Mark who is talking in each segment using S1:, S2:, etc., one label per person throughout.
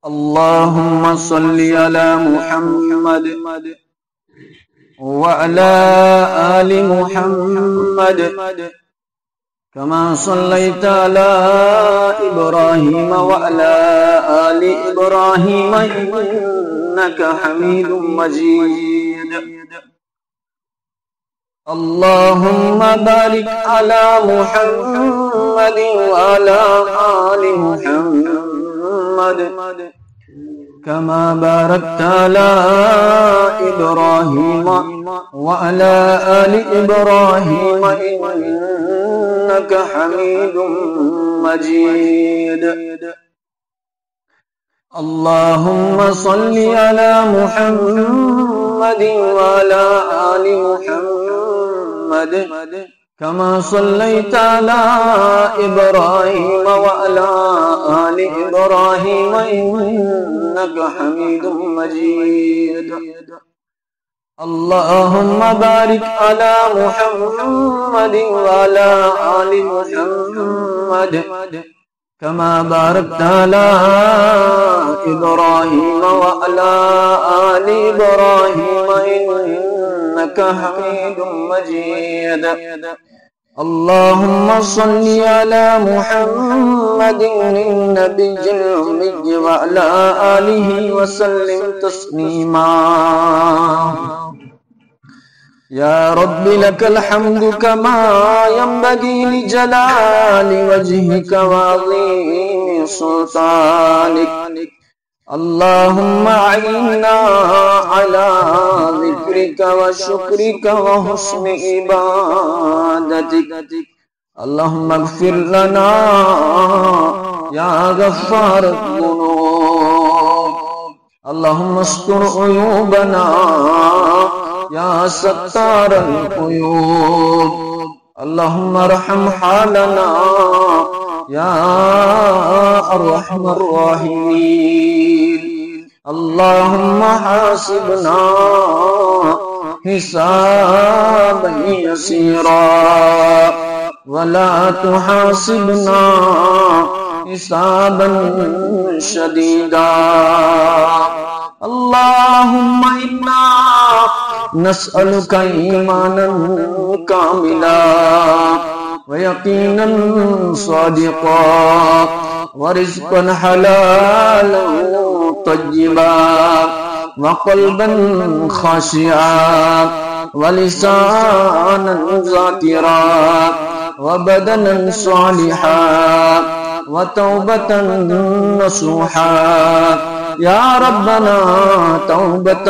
S1: اللهم صل على محمد وعلى آل محمد كما صليت على إبراهيم وعلى آل إبراهيم إنك حميد مجيد. اللهم بارك على محمد وعلى آل محمد كما باركت على إبراهيم وعلى آل إبراهيم إنك حميد مجيد. اللهم صل على محمد وعلى آل محمد كما صليت على إبراهيم وعلى آل إبراهيم إنك حميد مجيد. اللهم بارك على محمد وعلى آل محمد كما باركت على إبراهيم وعلى آل إبراهيم إنك حميد مجيد. اللهم صل على محمد النبي الأمي وعلى آله وسلم تسليما. يا رب لك الحمد كما ينبغي لجلال وجهك وعظيم سلطانك. اللهم أعنا على ذكرك وشكرك وحسن عبادتك. اللهم اغفر لنا يا غفار الذنوب. اللهم استر عيوبنا يا ستار العيوب. اللهم ارحم حالنا يا أرحم الراحمين. اللهم حاسبنا حسابا يسيرا ولا تحاسبنا حسابا شديدا. اللهم إنا نسألك إيمانا كاملا ويقينا صادقا ورزقا حلالا طيبا وقلبا خاشعا ولسانا ذاكرا وبدنا صالحا وتوبة نصوحا. يا ربنا توبة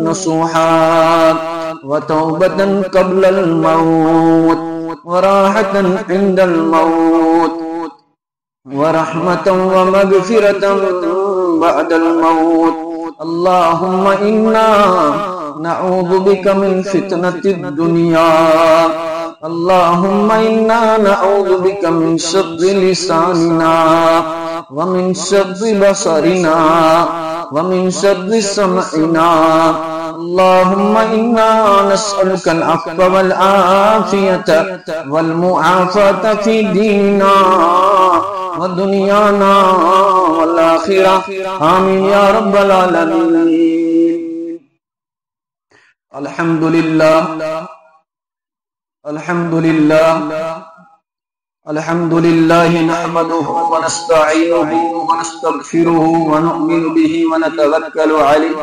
S1: نصوحا وتوبة قبل الموت وراحة عند الموت ورحمة ومغفرة بعد الموت. اللهم إنا نعوذ بك من فتنة الدنيا. اللهم إنا نعوذ بك من شر لساننا ومن شر بصرنا ومن شر سمعنا. اللهم إنا نسألك العفو والعافية والمعافاة في ديننا ودنيانا والآخرة. آمين يا رب العالمين. الحمد لله الحمد لله الحمد لله نحمده ونستعينه ونستغفره ونؤمن به ونتوكل عليه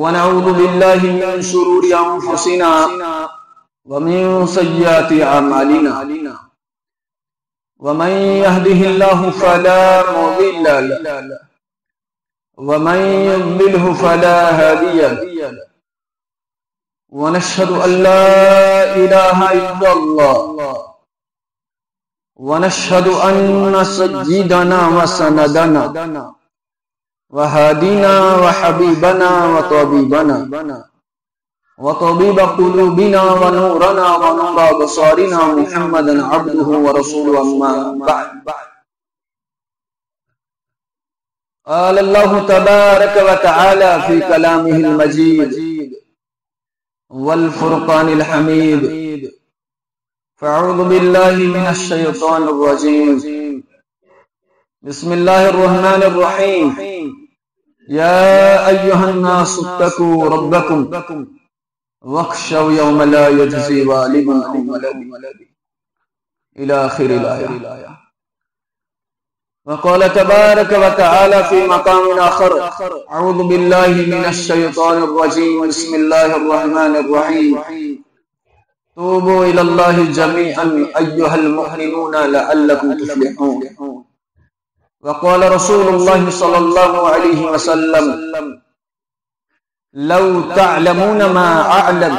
S1: ونعوذ بالله من شرور أنفسنا ومن سيئات أعمالنا. ومن يهده الله فلا مضل له ومن يضلله فلا هادي له. ونشهد أن لا إله إلا الله ونشهد أن سيدنا وسندنا وهادينا وحبيبنا وطبيبنا وطبيب قلوبنا ونورنا ونور أبصارنا محمدا عبده ورسوله. أما بعد. قال الله تبارك وتعالى في كلامه المجيد والفرقان الحميد. فأعوذ بالله من الشيطان الرجيم. بسم الله الرحمن الرحيم يا أيها الناس اتقوا ربكم واخشوا يوم لا يجزي والد عن ولده إلى آخر الآية. وقال تبارك وتعالى في مقام آخر أعوذ بالله من الشيطان الرجيم بسم الله الرحمن الرحيم توبوا إلى الله جميعا أيها المؤمنون لعلكم تفلحون. وقال رسول الله صلى الله عليه وسلم لو تعلمون ما أعلم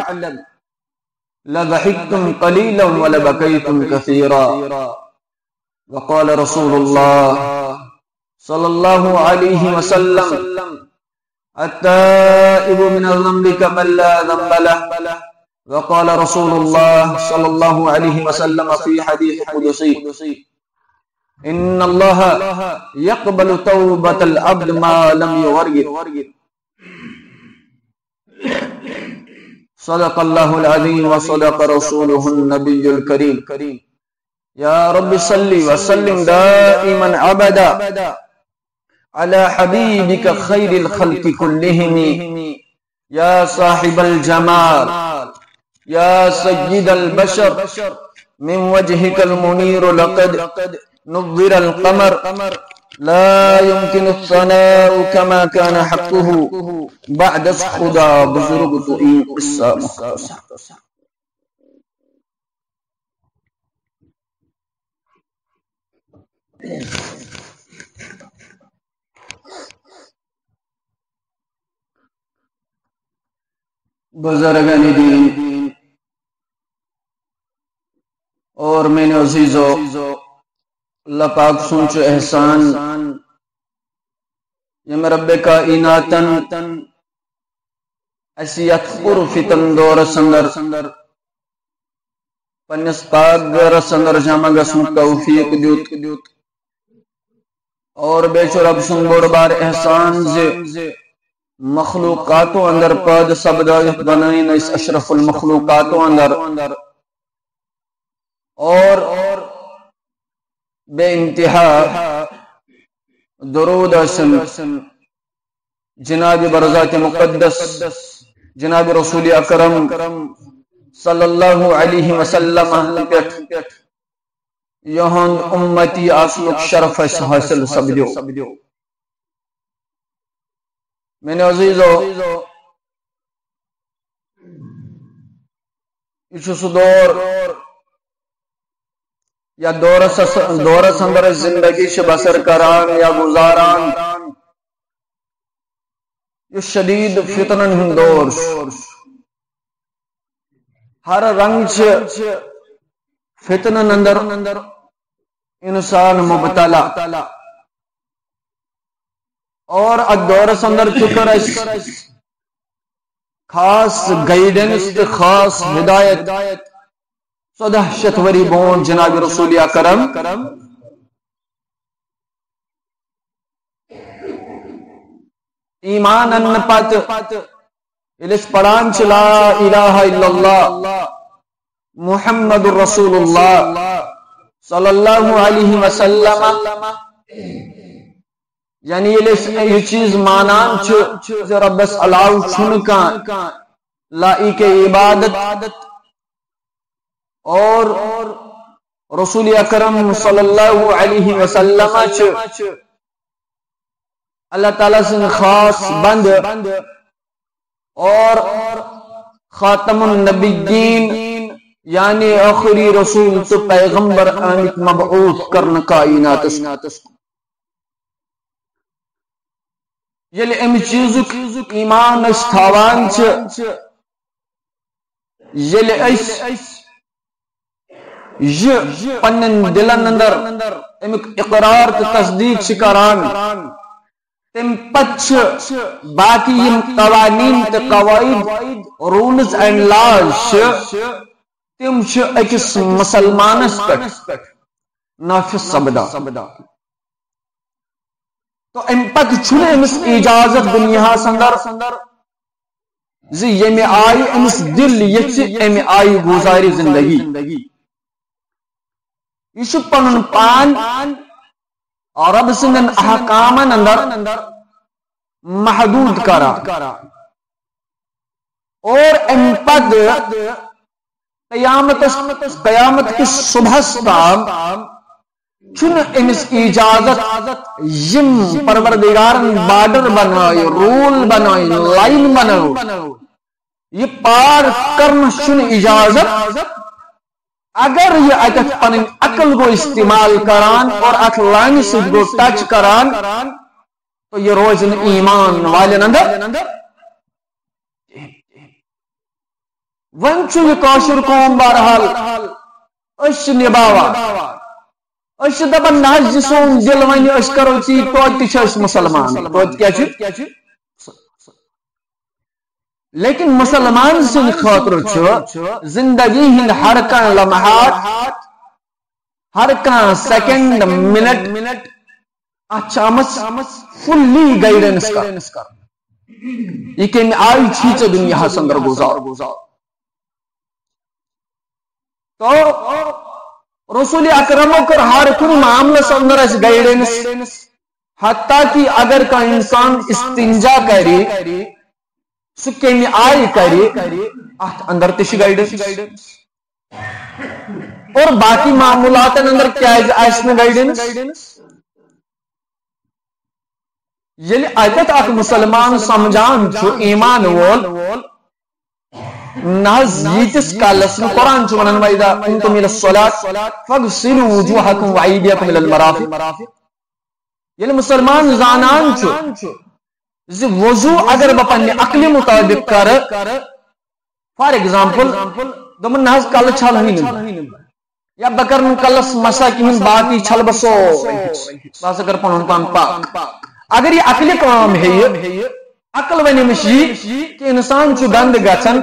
S1: لضحكتم قليلا ولبكيتم كثيرا. وقال رسول الله صلى الله عليه وسلم التائب من الذنب كمن لا ذنب له. وقال رسول الله صلى الله عليه وسلم في حديث قدسي إن الله يقبل توبة العبد ما لم يغرغر. صدق الله العظيم وصدق رسوله النبي الكريم. يا رب صل وسلم دائما أبدا على حبيبك خير الخلق كلهم يا صاحب الجمال يا سيد البشر من وجهك المنير لقد نظر القمر لا يمكن الثناء كما كان حقه بعد خدا بزرگ تو این قصہ مختصر. بزرگان دین اور میں نے عزیزو اللہ پاک سنچو احسان یم رب کائناتن اسیت پر فتن دور سندر پنس پاک گر سندر جامع گسن توفیق دیوت اور بیچو رب سن بڑ بار احسان زی مخلوقاتو اندر پاد سبدایت بنائین اس اشرف المخلوقاتو اندر اور بے انتہا درود اسم جناب برزات مقدس جناب رسول اکرم صلی اللہ علیہ وسلم پیٹ یہاں امتی آسلک شرف حاصل سبدیو. میں نے عزیزو یہ دور یا دور اندر زندگی سے بسر کران یا گزاران یہ شدید فتنن دور ہر رنگ سے فتنن اندر انسان مبتلا اور دور اندر چکر خاص گائیڈنس خاص ہدایت سو دہشت وری بون جناب رسول اکرم ایمان ان پت الس پڑان لا الہ الا اللہ محمد رسول اللہ صلی اللہ علیہ وسلم یعنی یہ چیز مانان ربس علاو چھن کان لائی کے عبادت اور رسول اکرم صلی اللہ علیہ وسلم اللہ تعالیٰ سے خاص بند اور خاتم النبیین یعنی آخری رسول تو پیغمبر آمد مبعوث کرن کائنات یلی ام چیزک ایمان استھاوان یلی ایس یہ پنن دلن اندر امک اقرار تو تصدیق شکران تم پچ باقی یم قوانین تو قواعد رولز اینڈ لاز تم اکس مسلمانس پہ نافذ سبدا تو ام پت چھنے امس اجازت دنیا سندر زی یمی آئی امس دل یچ امی آئی گزاری زندگی یہ پن پان اور رب سندن احکامن اندر محدود کرا اور ام پد قیامت کی صبح تام چھن امس اجازت یم پروردگارن بارڈر بنائی رول بنائی لائن بنائی یہ پار کرنا چھن اجازت اگر یہ اتت پنن عقل کو استعمال کران اور ات لائن سے گو ٹچ کران تو یہ روزن ایمان والن اندر ون چھو یہ کاشر قوم بہرحال اش نباوا اش دپان نہ سون دل ون اش کرو چی توتہ چھ مسلمان توتہ کیا چھ لیکن مسلمان سن خاطر چھ زندگی ہند ہر کان لمحات ہر کان سیکنڈ منٹ اچھامس فلی گائیڈنس کر یہ کہ آئی چیز دنیا سندر گزار تو رسول اکرم کر ہر کن معاملہ اندر اس گائیڈنس حتیٰ کہ اگر کا انسان استنجا کری سو کمی آئی کری اندر تش گائیڈنس اور باقی معاملات اندر کیا ہے گائیڈنس یلی آیت اک مسلمان سمجھان چھو ایمان وول ناز یتس کالس قرآن چھو ونن وَإِذَا قُمْتُمْ إِلَى الصَّلَاةِ فَاغْسِلُوا وُجُوهَكُمْ وَأَيْدِيَكُمْ إِلَى الْمَرَافِقِ یلی مسلمان زانان چھو وضو اگر بپنی عقلی مطابق کر فار ایگزامپل دمن ناز کل چھل ہی نہیں یا بکرن کلس مسا کہن باقی چھل بسو بس اگر پنن پان پاک اگر یہ عقلی کام ہے عقل ون امس یہ کہ انسان چھ گند گژھان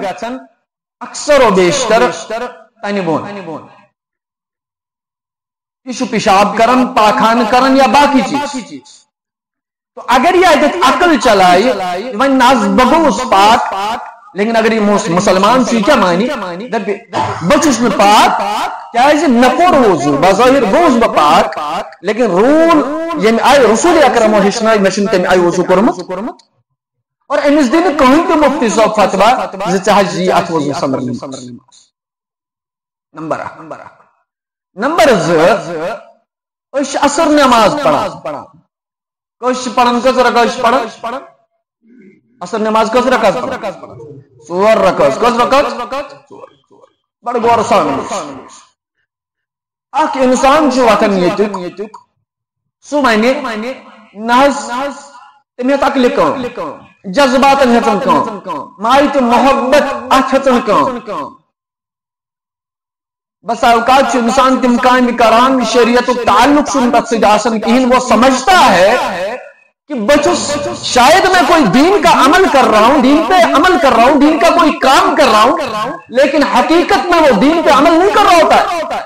S1: اکثر و بیشتر تنہ بون یہ پیشاب کرن پاخان کرن یا باقی چیز تو اگر یہ عقل چلائی ون ناز بگوس پاک لیکن اگر یہ مسلمان چھ کیا مانی بچس میں پاک کیا نکور وضو بظاہر گوس بہ پاک لیکن رول یم آئی رسول اکرم ہشنا مشن تم آئی وضو کورمت اور امس دن کہیں تو مفتی صاحب فتوا جی ات وضو سمر نماز نمبر نمبر اش اثر نماز پڑھا کش پڑھن کس رکعت پڑھن اثر نماز کس رکعت پڑھن 4 رکعت کس رکعت بڑ غور سان اخ انسان چھ وطن یتک سو معنی ناز تمہیں عقل کام جذبات ہتن کام مائت محبت ہتن کام بس اوقات چھ انسان تم کام کران شریعت و تعلق سن تک سے آسن کہیں وہ سمجھتا ہے کہ بچس شاید میں کوئی دین کا عمل کر رہا ہوں دین پہ عمل کر رہا ہوں دین کا کوئی کام کر رہا ہوں لیکن حقیقت میں وہ دین پہ عمل نہیں کر رہا ہوتا ہے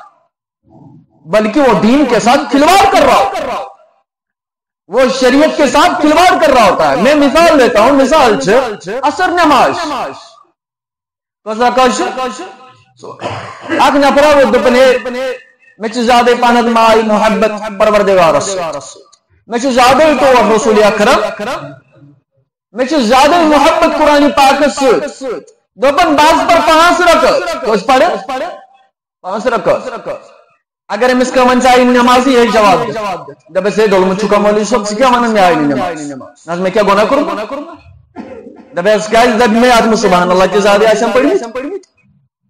S1: بلکہ وہ دین کے ساتھ کھلواڑ کر رہا ہوتا ہے وہ شریعت کے ساتھ کھلواڑ کر رہا ہوتا ہے میں مثال لیتا ہوں مثال اثر نماز اک نفرا وہ دپنے میں زیادہ پانت مائی محبت پروردگار میں زیادہ تو رسول اکرم میں زیادہ محبت قرآن پاک سے دپن باز پر 5 رکعت کس پڑھے 5 رکعت اگر امس کا من چاہیے نماز ہی یہی جواب دے دبے سے دول میں چکا مولوی صاحب سے کیا منن میں آئی نماز میں کیا گناہ کروں دبے اس کا جب میں آدم سبحان اللہ کے زیادہ آیسم پڑھی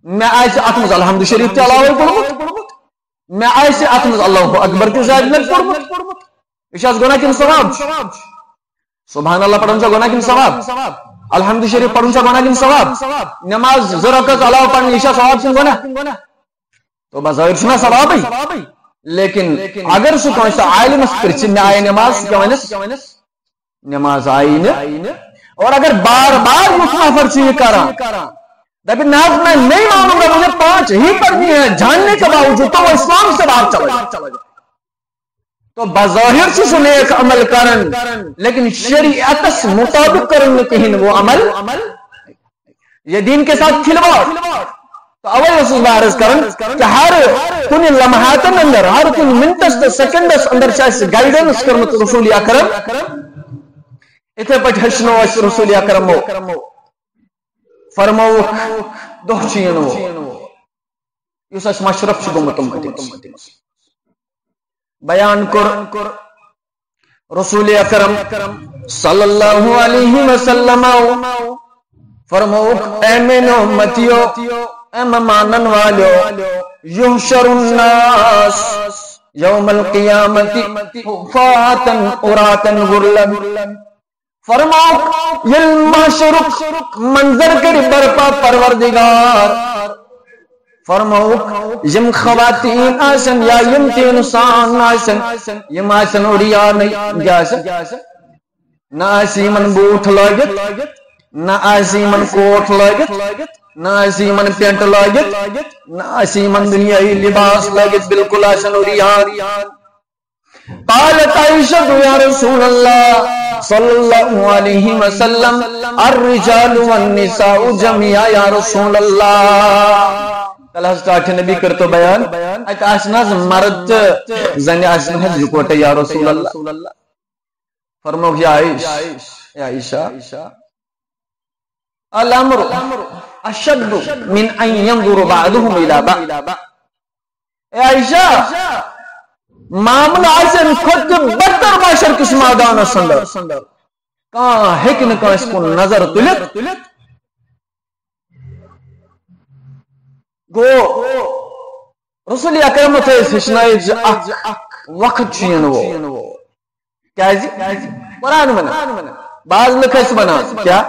S1: میں آئیسے اتمز الحمد شریف کے علاوہ پڑھمت میں آئیسے اتمز اللہ اکبر کے زیادہ میں پڑھمت اشاز گناہ کن ثواب سبحان اللہ پڑھن چا گناہ کن ثواب الحمد شریف پڑھن چا گناہ کن ثواب نماز زرکت علاوہ پڑھن اشاز ثواب سن گناہ تو بظاہر سنا ثواب ہی لیکن اگر سو کون سا عالم اس پر چن آئے نماز کیا ونس نماز آئی نے اور اگر بار بار مخافر چیئے کرا لیکن ناز میں نہیں مانوں گا مجھے 5 ہی پڑھنی ہے جاننے کے باوجود تو وہ اسلام سے باہر چلا جائے تو بظاہر سے سنے ایک عمل کرن لیکن شریعت مطابق کرن کہیں وہ عمل یہ دین کے ساتھ کھلواڑ تو اوے اس عرض کرن کہ ہر کن لمحاتن اندر ہر کن منٹس تو سیکنڈس اندر چاہے گائیڈنس کرمت رسول اکرم اتھے پٹ ہشنو اس رسول اکرمو فرمو دو چینو یس اس مشرف چھ گومت امت بیان کر رسول اکرم صلی اللہ علیہ وسلم فرموک اے من امتیو اے مانن والو یحشر الناس یوم القیامت حفاتن عراتن غرلن فرموک یل محشرک منظر کر برپا پروردگار فرموک یم خواتین آسن یا یم تینسان آسن یم آسن اڑیا نہیں جاسن نہ آسی من بوٹ لاگت نہ آسی من کوٹ لاگت نہ آسی من پینٹ لاگت نہ آسی من دنیای لباس لاگت بالکل آسن اڑیان قالت عائشہ یا رسول اللہ صلی اللہ علیہ وسلم الرجال والنساء جميعا یا رسول اللہ کل حضرت نبی کرتو بیان ات آسناز مرد زن آسناز جکوٹا یا رسول اللہ فرموک یا عائشہ الامر اشد من ان ينظر بعضهم الى بعض اے عائشہ معاملہ آسن خود بدتر معاشر کس مادان سندر کہاں ہکن کا اس کو نظر تلت گو رسول اکرم تھے سشنائی وقت چین وہ کیا جی قرآن بنا بعض لکھس بنا کیا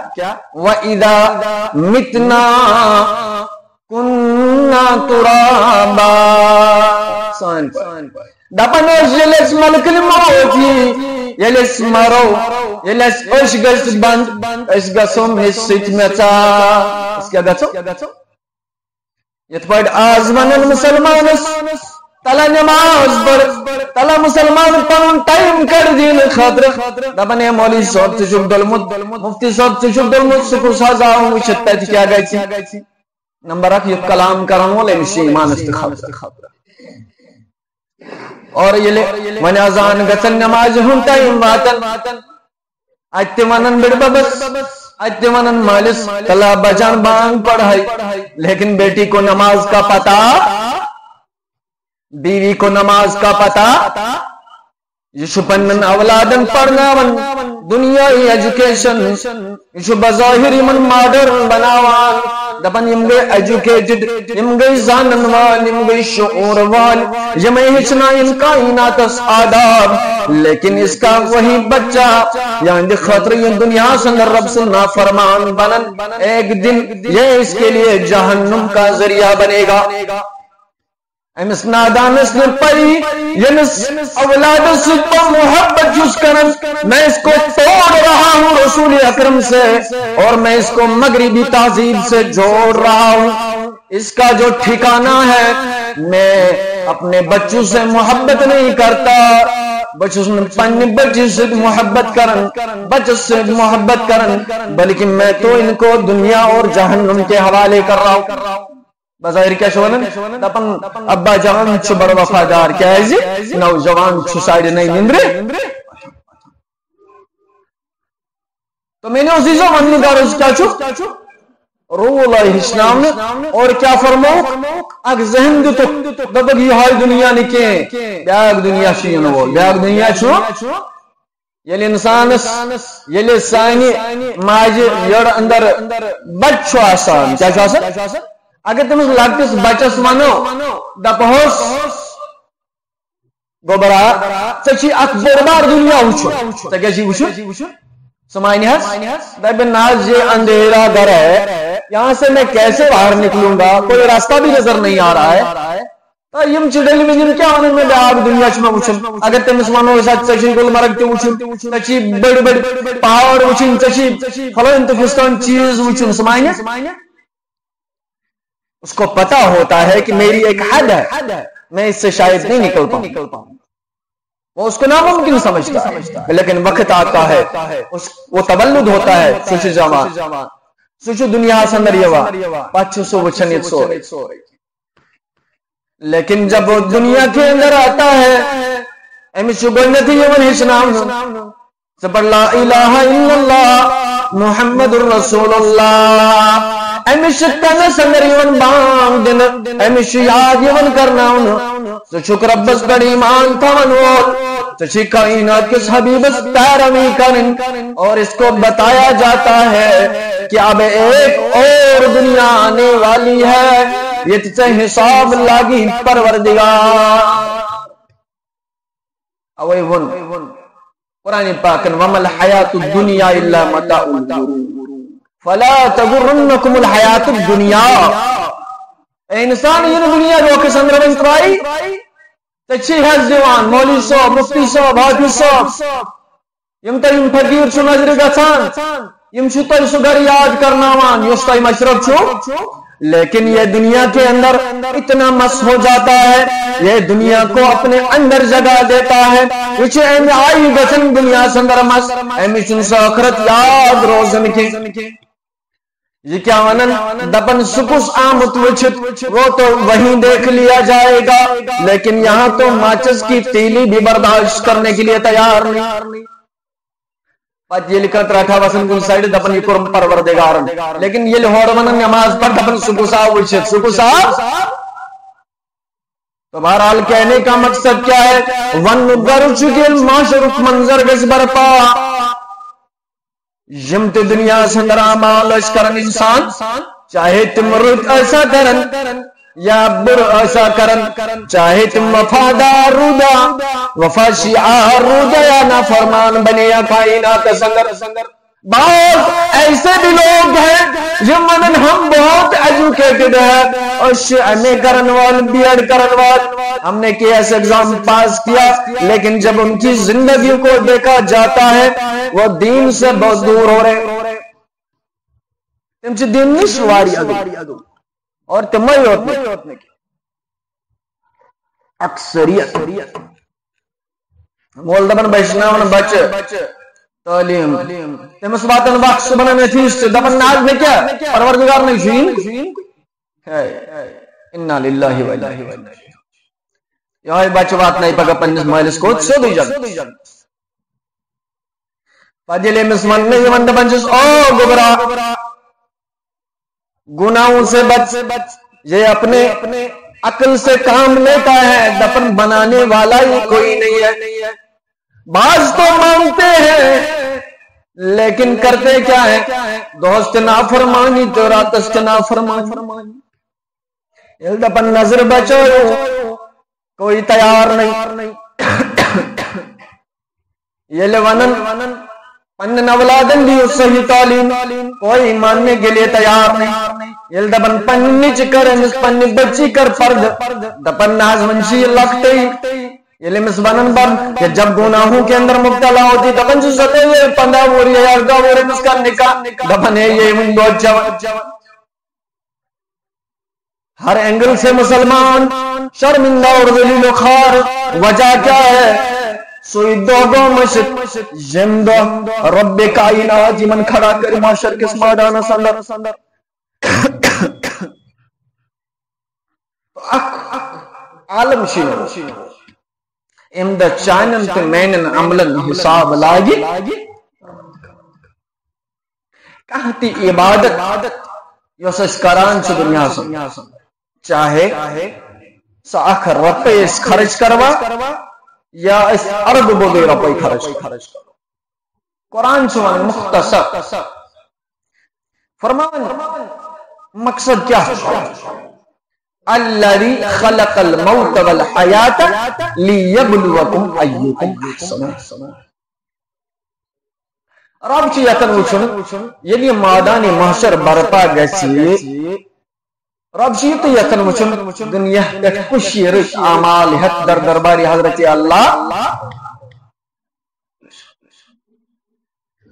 S1: وَإِذَا مِتْنَا كُنَّا تُرَابًا سان پر دپنوش یلس ملکل موتی یلس مرو یلس اش گس بند اس گسم حصت مچا اس کیا گچو یت پڑ آز ونن مسلمانس تلا نماز پڑھ تلا مسلمان پن ٹائم کر دین خاطر دپن ہے مولوی صاحب سے شب دلمت مفتی صاحب سے شب دلمت سکو سازا ہوں شتت کیا گئی نمبر 1 یہ کلام کرن والے مشی ایمان استخابر اور یہ ون اذان گژھن نماز ہن ٹائم واتن اتہ ونن بڑ ببس اتہ ونن مالس تلا بجان بانگ پڑھائی لیکن بیٹی کو نماز کا پتہ بیوی کو نماز کا پتہ یہ شپن اولادن پڑھناون دنیای ایجوکیشن یہ بظاہر من ماڈرن بناوان دپن یم گئی ایجوکیٹڈ یم گئی زانن وال یم گئی شعور وال یم ہچنائن کائنات آداب لیکن اس کا وہی بچہ یعنی خاطر یہ دنیا سے رب سے نافرمان بنن ایک دن یہ اس کے لیے جہنم کا ذریعہ بنے گا امس نادانس نے پڑی یمس اولاد سے محبت جس کرن میں اس کو توڑ رہا ہوں رسول اکرم سے اور میں اس کو مغربی تہذیب سے جوڑ رہا ہوں اس کا جو ٹھکانہ ہے میں اپنے بچوں سے محبت نہیں کرتا بچوں پنی بچے سے محبت کرن بچوں سے محبت کرن بلکہ میں تو ان کو دنیا اور جہنم کے حوالے کر رہا ہوں بظاہر کیا شونن دپن ابا جوان چھ بڑ وفادار کیا ہے جی نوجوان چھ سائیڈ نہیں نندرے تو میں نے عزیزوں مننی دارز کیا چھو رول اسلام اور کیا فرمو اگ ذہن دتو دبگ یہ ہائی دنیا نکیں بیاگ دنیا شین وہ بیاگ دنیا چھو یل انسانس یل سانی ماج یڑ اندر بچ چھو آسان کیا چھو آسان اگر تم اس لگتس بچس منو دپہوس گوبرا چچی اک بڑبار دنیا وچھو تکیا چی وچھو سمائنی ہس دبن ناز یہ اندھیرا گھر ہے یہاں سے میں کیسے باہر نکلوں گا کوئی راستہ بھی نظر نہیں آ رہا ہے تو یم چڈل ویژن کیا ہونے میں بیاگ دنیا چھ میں وچھن اگر تم اس منو ساتھ چچی گلمرگ تے وچھن چچی بڑ بڑ پہاڑ وچھن چچی فلان تفستان چیز وچھن سمائنی اس کو پتا ہوتا ہے کہ میری ایک حد ہے میں اس سے شاید نہیں نکل پاؤں وہ اس کو ناممکن سمجھتا ہے لیکن وقت آتا ہے وہ تولد ہوتا ہے خوش جوان سو دنیا اندر پہ سو وچھن یہ سورے. لیکن جب وہ دنیا کے اندر آتا ہے امس گوڈنیتھ ہچن لا الہ الا اللہ محمد الرسول اللہ امس کنس اندر بانگ دن امس یاد کرناؤن ژٕ ربس پہ ایمان تھون وول ژٕ کائنات کس حبیبس پیروی کرن. اور اس کو بتایا جاتا ہے کہ اب ایک اور دنیا آنے والی ہے یہ تجھے حساب لاگی پروردگار. اوے ون قرآن پاکن ومل حیات الدنیا الا متاع الغرور فلا تغرنکم الحیات الدنیا. اے انسان یہ دنیا روکس اندر ون ترائی تچھی حض دیوان مولوی صاحب مفتی صاحب حافظ صاحب یم تیم فقیر چھو نظر گژھان یم چھو تہ سہ گھر یاد کرناوان یس تہ مشرب چھو. لیکن یہ دنیا کے اندر اتنا مس ہو جاتا ہے یہ دنیا کو اپنے اندر جگہ دیتا ہے یہ آئی گھن دنیا اندر مس امس آخرت یاد روزن کے. یہ کیا ونن دپن سکس آمت وچھت وہ تو وہیں دیکھ لیا جائے گا لیکن یہاں تو ماچس کی تیلی بھی برداشت کرنے کے لیے تیار نہیں. پتہ یہ لکھا ترٹھا وسن کن سائڈ دپن یہ کرم پروردگارن. لیکن یہ ہور ونن نماز پڑھ دپن سکس آ وچھت سکس آ. تو بہرحال کہنے کا مقصد کیا ہے ون گر چکل معاشرک منظر گز برپا یم تو دنیا اندر اعمال کرن انسان چاہے تم رت ایسا کرن یا بر ایسا کرن چاہے تم وفادار رودا وفا شعار رودا یا نافرمان بنے یا کائنات سنگر. بعض ایسے بھی لوگ ہیں جو منن ہم بہت ایجوکیٹڈ ہیں اور ایم اے کرن وال بی ایڈ کرن وال ہم نے کے ایس ایگزام پاس کیا لیکن جب ان کی زندگی کو دیکھا جاتا ہے وہ دین سے بہت دور ہو رہے تم سے دین نش واری ادو اور تمہیں ہوتنے کی اکثریت مول دبن بیشناون بچ تعلیم تمس واتن وقت صبح میں تھی دپن ناز میں کیا پروردگار نے شین انا للہ و انا الیہ راجعون. یہ بچ وات نہیں پگا پنس مالس کو سو دی جان پاجلے مسمن نے من دپن جس او گبرا گناہوں سے بچ یہ اپنے عقل سے کام لیتا ہے دفن بنانے والا ہی کوئی نہیں ہے. بعض تو مانتے ہیں لیکن کرتے کیا ہے دوست نافرمانی تو راتست نافرمانی دپن نظر بچو کوئی تیار نہیں. یہ لونن پنن اولادن دی صحیح تعلیم کوئی ماننے کے لیے تیار نہیں. یہ دپن پنی چکرن پنی بچی کر فرد دپن ناز منشی لگتے یہ لمس بنن بن کہ جب گناہوں کے اندر مبتلا ہوتی دپن جو ستے یہ 15 وری یا 18 وری اس کا نکاح دپن ہے یہ من دو جوان. ہر اینگل سے مسلمان شرمندہ اور ذلیل و خوار. وجہ کیا ہے سوئی دوگو مشت جمدو رب کائنات من کھڑا کر معاشر کس مادانا سندر عالم شینو امدہ چانن تو مینن عملن حساب لاگی کہتی عبادت یوس اس کران چھ دنیا سن چاہے ساکھ رپے اس خرچ کروا یا اس ارب بودی رپے خرچ کروا. قرآن چھ مختصر فرمان مقصد کیا ہے الذی خلق الموت والحیات لیبلوکم ایکم احسن. رب چی یتن وچھن یعنی مادان محشر برپا گسی رب چی یتن وچھن دنیا پہ کشیر اعمال حق در درباری حضرت اللہ.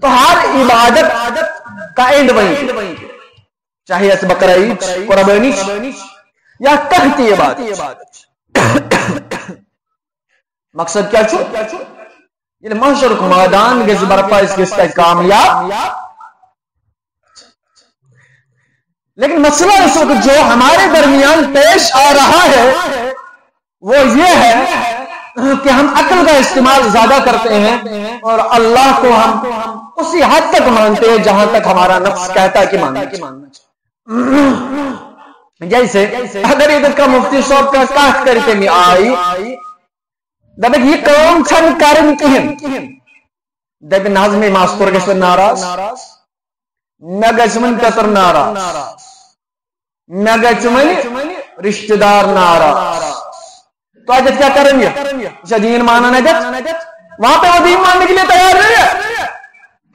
S1: تو ہر عبادت کا اینڈ وہیں چاہے اس بقرہ عید قربانی یا کہتی عبادت مقصد کیا چھو یہ محشر کو میدان کے برپا اس کے کامیاب لیکن مسئلہ اس وقت جو ہمارے درمیان پیش آ رہا ہے وہ یہ ہے کہ ہم عقل کا استعمال زیادہ کرتے ہیں اور اللہ کو ہم اسی حد تک مانتے ہیں جہاں تک ہمارا نفس کہتا ہے کہ ماننا چاہیے۔ جیسے اگر ادھر کا مفتی صاحب کا کہت کرتے میں آئی دبک یہ کام چھن کرن کہن دب نازمی ماستور گژھِ ناراض مے گژھِ وۄنۍ پتر ناراض مے گژھِ وۄنۍ رشتہ دار ناراض تو آج کیا کریں گے دین مانا نہ وہاں پہ وہ دین ماننے کے لیے تیار نہیں ہے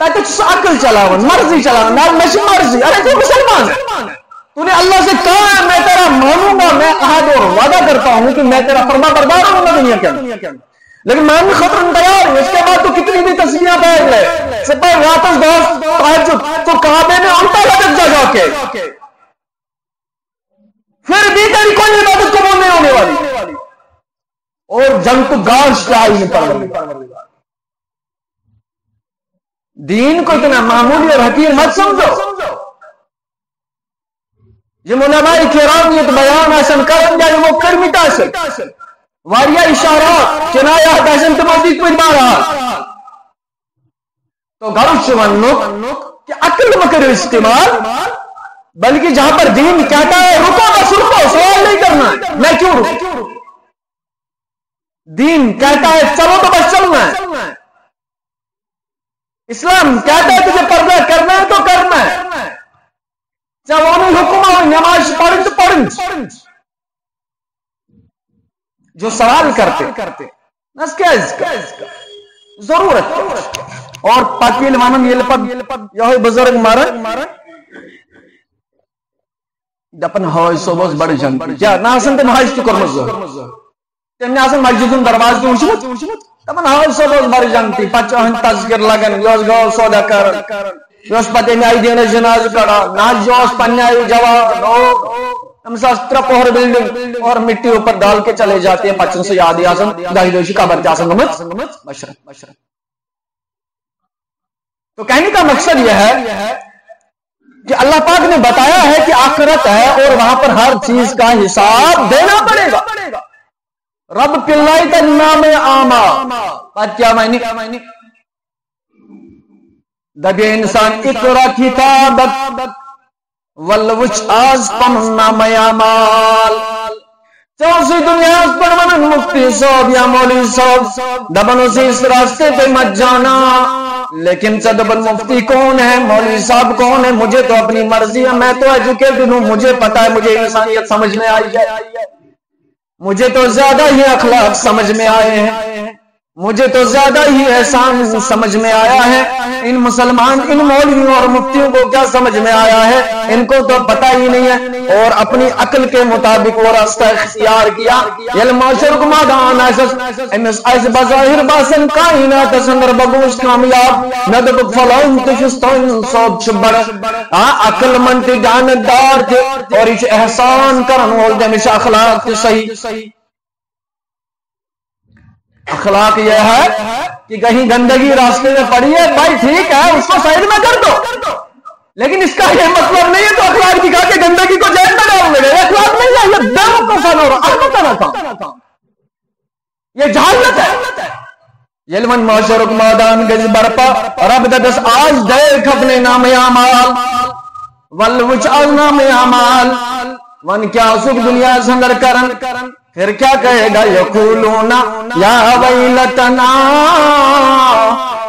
S1: تاکہ عقل چلاون مرضی چلاون میں مرضی ارے تو مسلمان ہے تو نے اللہ سے کہا ہے میں تیرا مانوں گا میں عہد اور وعدہ کرتا ہوں کہ میں تیرا فرما بردار ہوں گا دنیا کے اندر لیکن میں بھی خطرہ تیار ہوں۔ اس کے بعد تو کتنی بھی تسبیحاں پڑھ لے سپاہی راتس دوست تہجد تو کعبے میں الٹا لٹک جا جا کے پھر بھی تیری کوئی عبادت قبول نہیں ہونے والی اور جنگ تو گاش چاہیے نہیں پڑھ دین کو اتنا معمولی اور حقیر مت سمجھو۔ یہ علماء کرام یہ بیان آسن کرن یا وہ کرمت آسن واریا اشارات کنایات آسن تو مزید کوئی بارا تو گھرش ونو کہ عقل مکر استعمال بلکہ جہاں پر دین کہتا ہے رکو بس رکو سوال نہیں کرنا میں کیوں رکو دین کہتا ہے چلو تو بس چلنا ہے اسلام کہتا ہے تجھے پردہ کرنا ہے تو کرنا ہے چلو حکم نماز پڑھیں تو پڑھیں جو سوال کرتے بس کیا اس کا ضرورت اور پاکی علمانم یہ لپد یہ بزرگ مارن دپن ہائی صوبوز بڑی جنگ کیا نا آسن تم حاج تو کرمز تم نے آسن مسجدن درواز کی وچمت دپن ہائی صوبوز بڑی جنگ تھی پچھن تذکر لگن یوز گو سودا کرن یوز پتے میں آئی دینے جناز کڑا ناج یوز پنیا آئی جواب ہم ساسترہ پوہر بلڈنگ اور مٹی اوپر ڈال کے چلے جاتے ہیں پچھن سے یادی آسن داہی دوشی قبر جاسن گمت بشرت۔ تو کہنے کا مقصد یہ ہے کہ اللہ پاک نے بتایا ہے کہ آخرت ہے اور وہاں پر ہر چیز کا حساب دینا پڑے گا۔ رب پلائی تا نام آما بات کیا معنی دبی انسان اقرا کتابت ولوچ آز پن نام آمال چوسی دنیا اس پر منن مفتی صاحب یا مولی صاحب دبنوں سے اس راستے پہ مت جانا لیکن دبن مفتی کون ہے مولوی صاحب کون ہے مجھے تو اپنی مرضی ہے میں تو ایجوکیٹڈ ہوں مجھے پتا ہے مجھے انسانیت سمجھ میں آئی ہے مجھے تو زیادہ ہی اخلاق سمجھ میں آئے ہیں مجھے تو زیادہ ہی احسان سمجھ میں آیا ہے ان مسلمان ان مولویوں اور مفتیوں کو کیا سمجھ میں آیا ہے ان کو تو پتہ ہی نہیں ہے اور اپنی عقل کے مطابق وہ راستہ اختیار کیا علم شرک مادان ایس بظاہر باسن کائنات سندر بگوش کامیاب ندب فلون تشستون صوت شبر عقل منت جاندار تھے اور اس احسان کرن وول دمش اخلاق صحیح اخلاق یہ ہے کہ کہیں گندگی راستے میں پڑی ہے بھائی ٹھیک ہے اس کو سائڈ میں کر دو لیکن اس کا یہ مطلب نہیں ہے تو اخلاق دکھا کے گندگی کو جیل میں ڈال دے گا اخلاق نہیں ہے یہ دم کو فن اور احمد کا یہ جہالت ہے یلمن معاشرک مادان گز برپا رب دس آج دیکھ اپنے نام اعمال ولوچ آج نام اعمال ون کیا سکھ دنیا سندر کرن پھر کیا کہے گا یقولون یا ویلتنا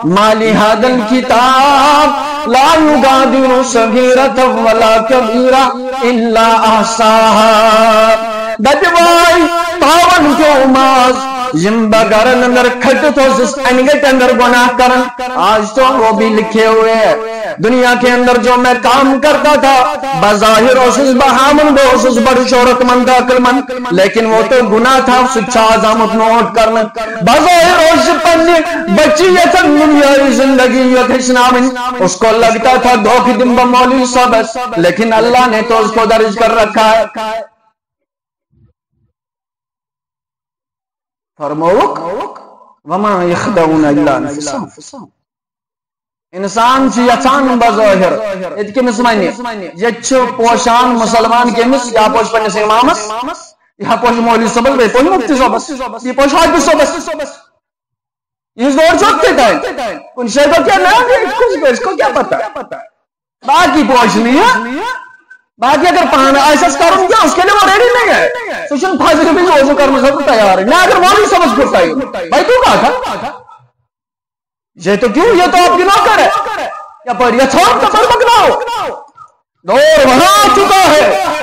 S1: مالی هذا الكتاب لا يغادر صغيرة ولا كبيرة الا احصاها دجوائی تاون جو ماز زمبگرن اندر کھٹ تو اس انگٹ اندر گناہ کرن آج تو وہ بھی لکھے ہوئے ہیں دنیا کے اندر جو میں کام کرتا تھا بظاہر اوسس بہامن دو اوسس بڑی شہرت مند عقل مند لیکن وہ تو گناہ تھا سچا عظامت نوٹ کرنا بظاہر اوسس پنجی بچی یہ تھا دنیای زندگی یتشنامن اس کو لگتا تھا دو کی دن بمولی سب لیکن اللہ نے تو اس کو درج کر رکھا ہے فرموک وما یخدعون الا انفسهم انسان یژھان بظاہر یہ کمس ون یہ پوشان مسلمان کمس یا پوش پنس امامس یا پوش مولوی صبس بے پوش مفتی صبس یہ پوش حافظ صبس یہ دور چوکتے تھے کن شے کو کیا نہ اس کو کیا پتا باقی پوش نہیں ہے باقی اگر پانا ایسا کروں کیا اس کے لیے وہ ریڈی نہیں ہے سوشن فاضل بھی وضو کرنے سے تیار ہے نہ اگر مولوی صبس کرتا ہے بھائی تو کہا تھا یہ تو کیوں یہ تو آپ کی نوکر ہے یا پر یہ چھوڑ تو پر بکلاؤ دور وہاں آ چکا ہے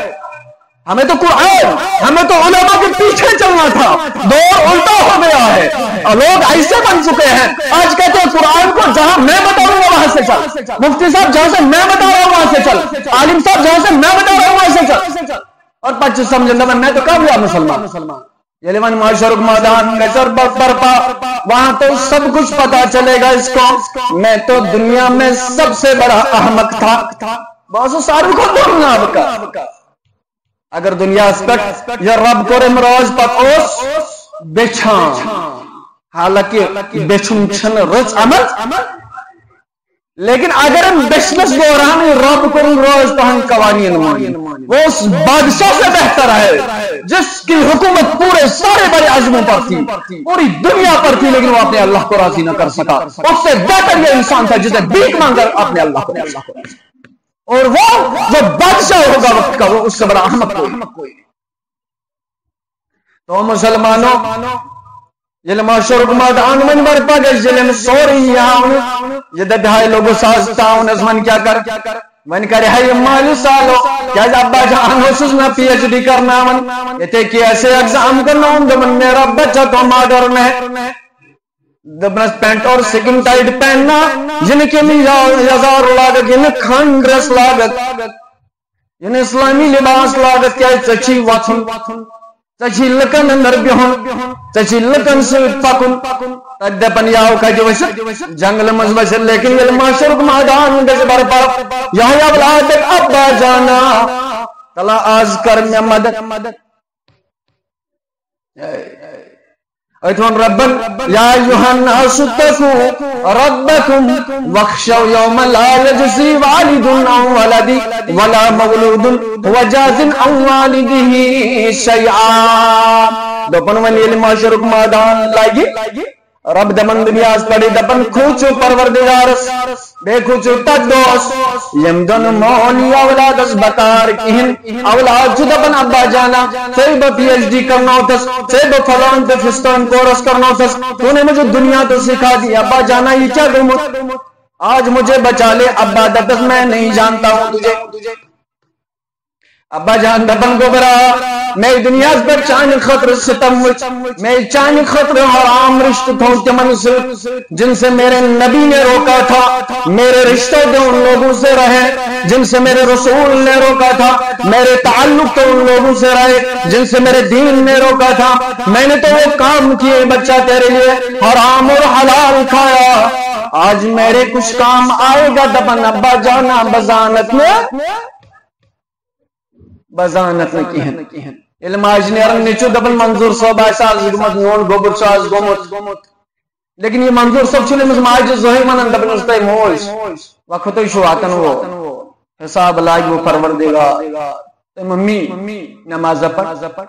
S1: ہمیں تو قرآن ہمیں تو علماء کے پیچھے چلنا تھا دور الٹا ہو گیا ہے اور لوگ ایسے بن چکے ہیں آج کہتے ہیں قرآن کو جہاں میں بتاؤں گا وہاں سے چل مفتی صاحب جہاں سے میں بتا رہا ہوں وہاں سے چل عالم صاحب جہاں سے میں بتا رہا ہوں وہاں سے چل اور 25 سمجھنا میں تو کب ہوا مسلمان یہ لیون معاشر میدان نظر برپا وہاں تو سب کچھ پتا چلے گا اس کو میں تو دنیا میں سب سے بڑا احمق تھا بہت سارے کو دورنا کا اگر دنیا اسپیکٹ یا رب کو امراض پتوس بچھان حالانکہ بچھن چھن رچ عمل لیکن اگر ہم بچنس دوران رب کو امراض پہن قوانین مانی وہ اس بادشاہ سے بہتر ہے جس کی حکومت پورے سارے بڑے عظموں پر تھی پوری دنیا پر تھی لیکن وہ اپنے اللہ کو راضی نہ کر سکا اس سے بہتر یہ انسان تھا جسے بھیک مانگ کر اپنے اللہ کو راضی اور وہ جو بادشاہ ہوگا وقت کا وہ اس سے بڑا احمق کوئی نہیں تو مسلمانوں یہ معاشر میدان من برپا گئے جلم سوری یہاں یہ دبہائی لوگوں سازتا ہوں نظمن کیا کر من کرے ہے مالی سالو کیا ابا جان ہو سزنا پی ایچ ڈی کرنا من یہ تے کہ ایسے ایگزام کرنا ہوں دمن میرا بچہ تو مادر میں دبنس پینٹ اور سکن ٹائٹ پہننا جن کے یزار لاگت جن کھان ڈریس لاگت جن اسلامی لباس لاگت کیا چچی واتھن چچی لکن اندر بیہن چچی لکن سویت پاکن دپن یاو کا جو وشت جنگل مزبشر لیکن یہ معاشر میدان گز برپا یہاں اولاد ابا جانا تلا آز کر میں مدد ایتون ربن یا ایوہ الناس اتقوا ربکم واخشوا یوم لا یجزی والد عن ولدی ولا مولود هو جاز عن والده شیئا دپن من یہ معاشر میدان لائگی رب دمن دنیاز پڑی دپن کھوچو پروردگارس بے کھوچو تدوس یمدن مونی اولاد اس بکار کہن اولاد جو دپن ابا جانا سے با پی ایچ ڈی کرنا ہوتس سے با فلان تے فستان کورس کرنا ہوتس تو نے مجھے دنیا تو سکھا دی ابا جانا یہ کیا دوں آج مجھے بچا لے ابا دپس میں نہیں جانتا ہوں تجھے ابا جان دپن کو برا میں دنیا پر چاند خطر ستم میں چاند خطر حرام رشت تھا تمن سے جن سے میرے نبی نے روکا تھا میرے رشتے تو ان لوگوں سے رہے جن سے میرے رسول نے روکا تھا میرے تعلق تو ان لوگوں سے رہے جن سے میرے دین نے روکا تھا میں نے تو وہ کام کیے بچہ تیرے لیے حرام اور حلال کھایا آج میرے کچھ کام آئے گا دپن ابا جانا بزانت نہ کہن علم آجنیرن نیچو دبن منظور صاحب آئیسا آز گمت نون گوبر چو آز گمت لیکن یہ منظور صاحب چھلے مجھے ماجد زہی منن دبن اس تے موش وقتوی شو آتن وہ حساب لائی وہ پرور دے گا ممی نماز پڑھ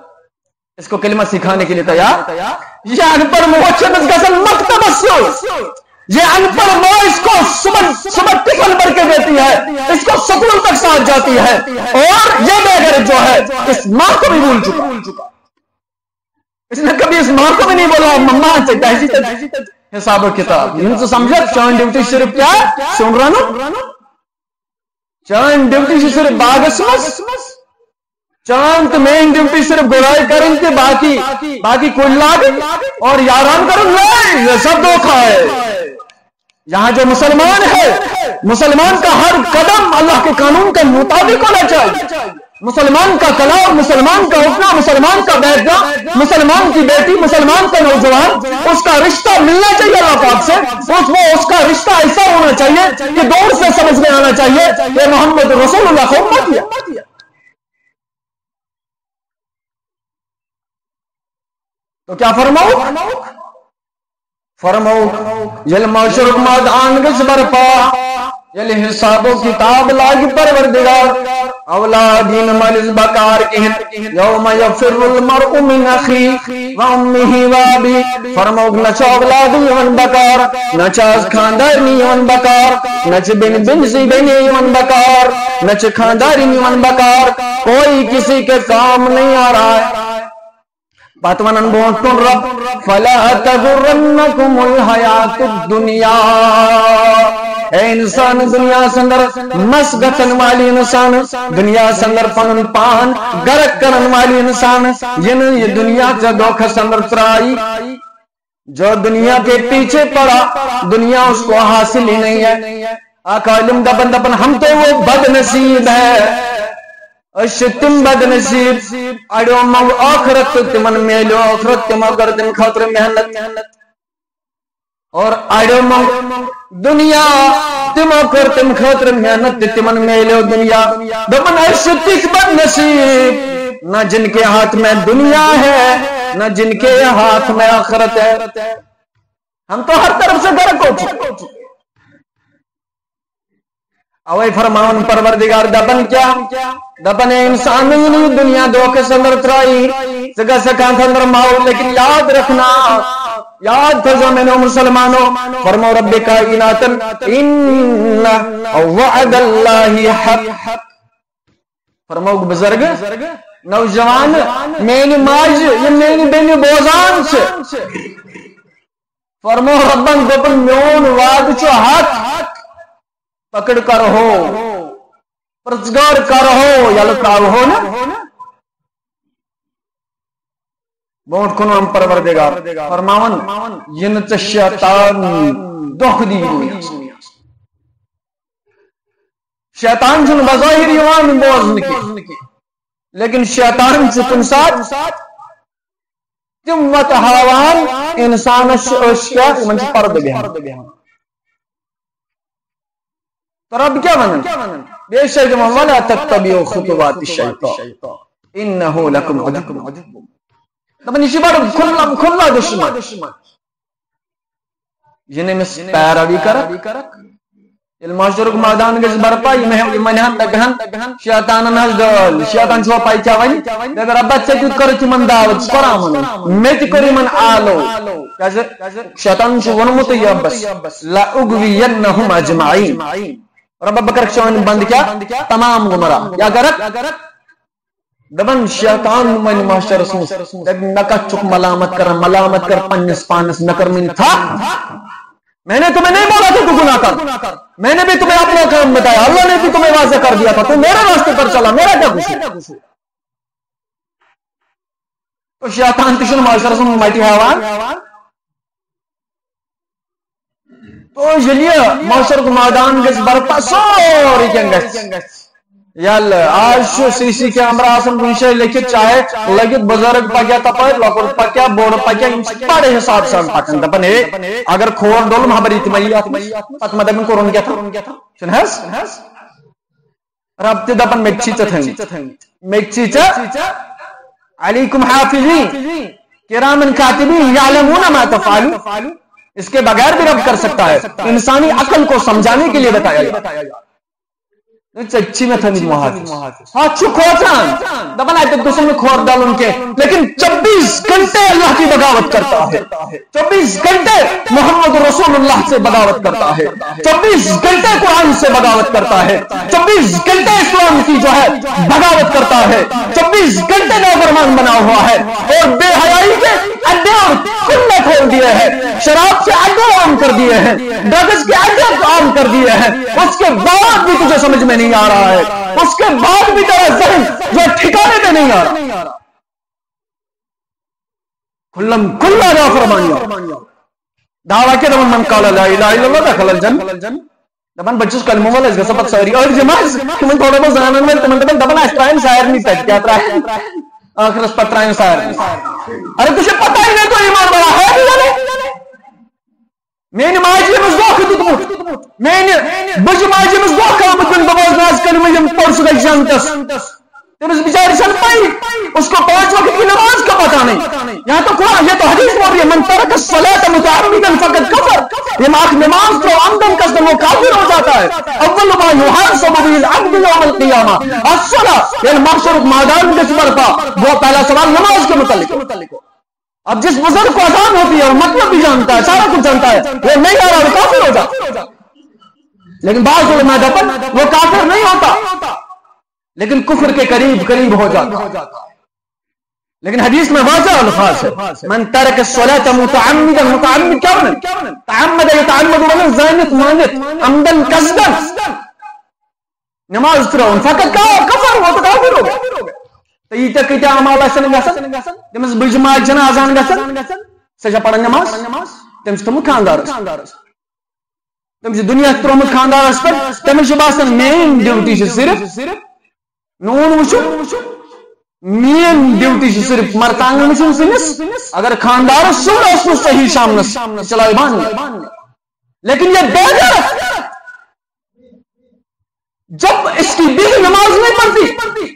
S1: اس کو کلمہ سکھانے کے لیے تیار یہ انپر موچے مز گزل مکتب اسو یہ انپڑھ ماں اس کو صبح ٹفن بھر کے دیتی ہے اس کو سکول تک ساتھ جاتی ہے اور یہ بغیر جو ہے اس ماں کو بھی بھول چکا اس نے کبھی اس ماں کو بھی نہیں بولا مما سے تہذیب حساب و کتاب ان سے سمجھا چاند ڈیوٹی صرف کیا سن رہا نا چاند ڈیوٹی صرف باغس چاند مین ڈیوٹی صرف گرائی کریں کہ باقی کوئی لاگ اور یاران کریں نہیں یہ سب دھوکہ ہے یہاں جو مسلمان ہے مسلمان کا ہر قدم اللہ کے قانون کے مطابق ہونا چاہیے مسلمان کا کلام مسلمان کا اٹھنا مسلمان کا بیٹھنا مسلمان کی بیٹی مسلمان کا نوجوان اس کا رشتہ ملنا چاہیے اللہ پاک سے اس کا رشتہ ایسا ہونا چاہیے کہ دور سے سمجھ میں آنا چاہیے کہ محمد رسول اللہ کو امت دیا تو کیا فرماؤ فرمو یل معاشر میدان گس برپا یل حساب و کتاب لاگ پروردگار اولادین مالز بکار کہن یوم یفر المرء من اخی و امہ و ابی فرمو نچ اولاد یون بکار نچ خاندار یون بکار نچ بن بن سی بن یون بکار نچ خاندار یون بکار کوئی کسی کے کام نہیں آ رہا ہے باتوانن بونٹن رب فلا تغرنکم الحیات الدنیا اے انسان دنیا سندر مسگتن والی انسان دنیا سندر پنن پان گرک کرن والی انسان یہ دنیا سے دھوکہ سندر ترائی جو دنیا کے پیچھے پڑا دنیا اس کو حاصل ہی نہیں ہے آقا علم دبن دبن ہم تو وہ بد نصیب ہے تم بد نصیب اڑو مو آخرت تمن میلو آخرت تم کر تم خاطر محنت اور اڑو مو دنیا تم کر تم خاطر محنت تمن میلو دنیا دبن تک بد نصیب نہ جن کے ہاتھ میں دنیا ہے نہ جن کے ہاتھ میں آخرت ہے ہم تو ہر طرف سے غرق ہو چکے اوے فرماون پروردگار دبن کیا دبن انسان نہیں دنیا دھوکے سے اندر ترائی سگا سکان تھا اندر ماؤ لیکن یاد رکھنا یاد تھا زمینوں مسلمانوں فرمو رب کائناتن ان وعد اللہ حق فرمو بزرگ نوجوان میری ماج یہ میری بینی بوزان سے فرمو ربن دبن میون وعد چو حق پکڑ کر ہو پرزگار کر ہو یا لکاو ہو نا بونٹ کنو ہم پروردگار فرماون ینت شیطان دکھ دی شیطان جن بظاہر یوان بوزن کی لیکن شیطان چکن ساتھ تم وطہاوان انسان اشکا منچ پرد بیان تو رب کیا ونن بے شک ولا تتبعوا خطوات الشیطان انه لکم عدو دبن یہ بڑا کھلا دشمن جنہیں میں پیروی کرک الماشرق میدان گز برپا یہ منہن تگہن شیطان نزدل شیطان چھو پائی کیا ونی اگر رب سے کچھ کرو چی من دعوت سپرامن میں تی کری من آلو شیطان چھو ونمت یا بس لا اگوینہم اجمعین رب بکر شوان بند کیا تمام گمراہ یا گرک دبن شیطان من معاشر سوس نکا چک ملامت کر پنس پانس نکر من تھا میں نے تمہیں نہیں بولا تھا تو گناہ کر میں نے بھی تمہیں اپنا کام بتایا اللہ نے بھی تمہیں واضح کر دیا تھا تو میرے راستے پر چلا میرا کیا قصور تو شیطان تشن معاشر سوس مائٹی حیوان تو جلیہ معاشرت میدان گز برپا سوری جنگس یال آج شو سی سی کیمرہ آسن بنشے لکھت چاہے لگت بزرگ پکیا تپائے لکر پکیا بوڑ پکیا بڑے حساب سے پکن دپن اگر کھور ڈول محبری تمہیات پت مدبن کورن کیا تھا چن حس رب تی دپن مکچی چا علیکم حافظین کرامن کاتبین یعلمون ما تفعلون اس کے بغیر بھی رب کر سکتا ہے انسانی عقل کو سمجھانے کے لیے بتایا جائے چچی میں تھنی محافظ ہاں کھوچان دبن آئے تک دوسرے میں کھور ڈال ان کے لیکن 24 گھنٹے اللہ کی بغاوت کرتا ہے 24 گھنٹے محمد رسول اللہ سے بغاوت کرتا ہے 24 گھنٹے قرآن سے بغاوت کرتا ہے 24 گھنٹے اسلام کی جو ہے بغاوت کرتا ہے 24 گھنٹے نافرمان بنا ہوا ہے اور بے حیائی کے اڈے اور کھلے کھول دیے ہیں شراب سے اڈے عام کر دیے ہیں ڈرگز کے اڈے عام کر دیے ہیں اس کے بعد بھی تجھے سمجھ میں نہیں آ رہا ہے اس کے بعد بھی تیرا ذہن جو ٹھکانے پہ نہیں آ رہا کھلم کھلا نافرمانیاں دعویٰ کے دمن من قال لا الہ الا اللہ دخل الجنہ دمن بچوس کلمہ والا اس کا سبق ساری اور جماعت کہ من تھوڑے بہت زنانن میں دمن اسٹرائن سائر نہیں تھا کیا ترائن آخر اس پترائن سائر ارے تجھے پتہ ہی نہیں تو ایمان بڑا ہے نہیں میں ماجی مزدوق دتمت میں بج ماجی مزدوق آمد بن بواز ناز کلمہ یم پرس گئی جانتس تمس بیچارے چل پائی اس کو 5 وقت کی نماز کا پتہ نہیں. یہاں تو قرآن یہ تو حدیث بول رہی ہے من ترک الصلاۃ متعمدا فقد کفر. یہ نماز کو عمدن قصدن وہ کافر ہو جاتا ہے. اول ما يحاسب به العبد يوم القیامہ الصلاۃ، یعنی محشر میدان میں برپا وہ پہلا سوال نماز کے متعلق. اب جس بزرگ کو اذان ہوتی ہے وہ مطلب بھی جانتا ہے، سارا کچھ جانتا ہے، وہ نہیں آ رہا وہ کافر ہو جاتا. لیکن بعض علماء پر وہ کافر نہیں ہوتا لیکن کفر کے قریب ہو جاتا ہے. لیکن حدیث میں واضح الفاظ ہے من ترک الصلاۃ متعمدا. متعمد کیا ہے؟ تعمد یتعمد من زانت مانت عمدا قصدا نماز تراون فقط کفر وہ تو کافر ہو گیا. تو یہ تک کیا عمل آسن گژھن تمس بجما جنازان گژھن سجا پڑھن نماز تمس تم خاندار تمس دنیا ترومت خاندارس پر تمس باسان مین ڈیوٹی صرف نون وچو مین ڈیوٹی صرف مرتانگ وچن سنس اگر خاندار سن اس کو صحیح شامنس چلائے بان. لیکن یہ بیغیرت جب اس کی بیوی نماز نہیں پڑھتی،